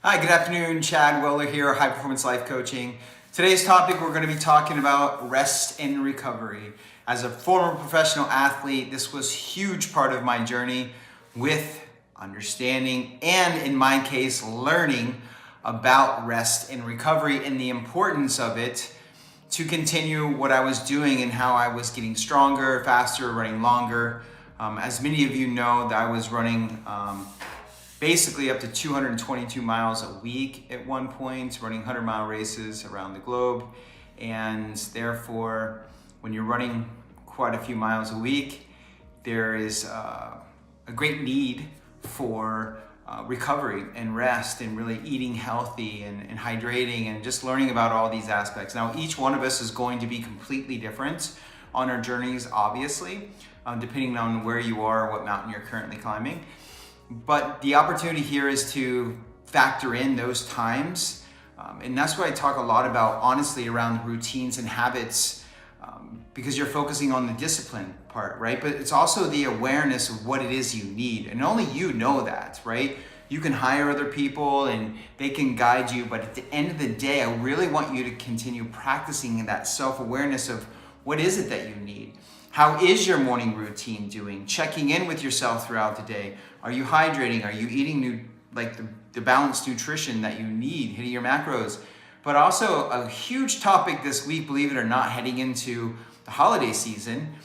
Hi, good afternoon. Chad Weller here, High Performance Life Coaching. Today's topic, we're going to be talking about rest and recovery. As a former professional athlete, this was a huge part of my journey with understanding and, in my case, learning about rest and recovery and the importance of it to continue what I was doing and how I was getting stronger, faster, running longer. As many of you know, that I was running basically up to 222 miles a week at one point, running 100-mile races around the globe. And therefore, when you're running quite a few miles a week, there is a great need for recovery and rest and really eating healthy and hydrating and just learning about all these aspects. Now, each one of us is going to be completely different on our journeys, obviously, depending on where you are, what mountain you're currently climbing. But the opportunity here is to factor in those times. And that's what I talk a lot about, honestly, around routines and habits, because you're focusing on the discipline part, right? But it's also the awareness of what it is you need. And only you know that, right? You can hire other people and they can guide you. But at the end of the day, I really want you to continue practicing that self-awareness of what is it that you need. How is your morning routine doing? Checking in with yourself throughout the day. Are you hydrating? Are you eating the balanced nutrition that you need, hitting your macros? But also a huge topic this week, believe it or not, heading into the holiday season.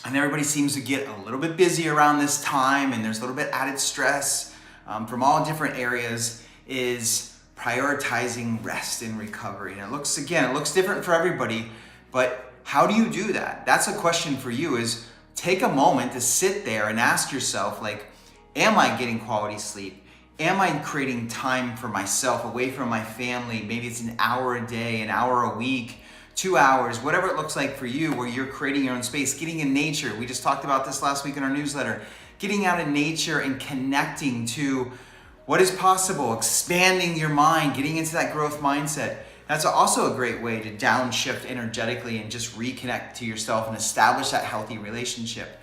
And everybody seems to get a little bit busy around this time, and there's a little bit added stress from all different areas, is prioritizing rest and recovery. And it looks different for everybody, but how do you do that? That's a question for you, is take a moment to sit there and ask yourself, am I getting quality sleep? Am I creating time for myself away from my family? Maybe it's an hour a day, an hour a week, 2 hours, whatever it looks like for you, where you're creating your own space, getting in nature. We just talked about this last week in our newsletter, getting out in nature and connecting to what is possible, expanding your mind, getting into that growth mindset. That's also a great way to downshift energetically and just reconnect to yourself and establish that healthy relationship.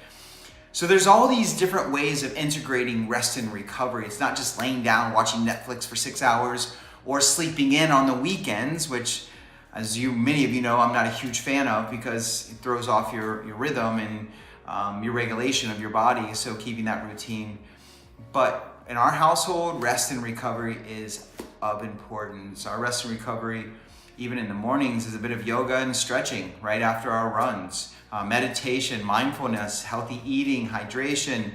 So there's all these different ways of integrating rest and recovery. It's not just laying down, watching Netflix for 6 hours or sleeping in on the weekends, which, as many of you know, I'm not a huge fan of because it throws off your rhythm and your regulation of your body. So keeping that routine. But in our household, rest and recovery is of importance. Our rest and recovery, even in the mornings, is a bit of yoga and stretching right after our runs. Meditation, mindfulness, healthy eating, hydration,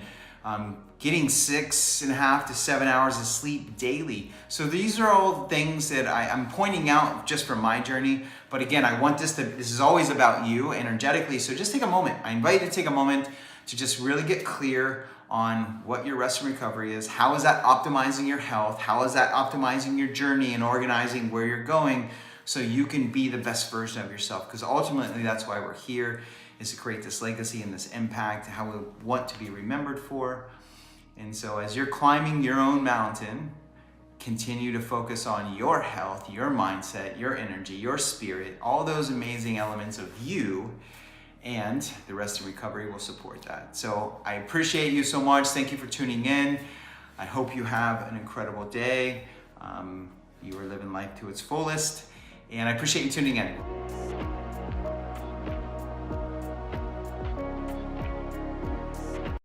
getting 6.5 to 7 hours of sleep daily. So these are all things that I'm pointing out just from my journey. But again, I want this is always about you energetically. So just take a moment. I invite you to take a moment to just really get clear on what your rest and recovery is. How is that optimizing your health? How is that optimizing your journey and organizing where you're going so you can be the best version of yourself? Because ultimately, that's why we're here, is to create this legacy and this impact, how we want to be remembered for. And so as you're climbing your own mountain, continue to focus on your health, your mindset, your energy, your spirit, all those amazing elements of you, and the rest of recovery will support that. So I appreciate you so much. Thank you for tuning in. I hope you have an incredible day. You are living life to its fullest, and I appreciate you tuning in.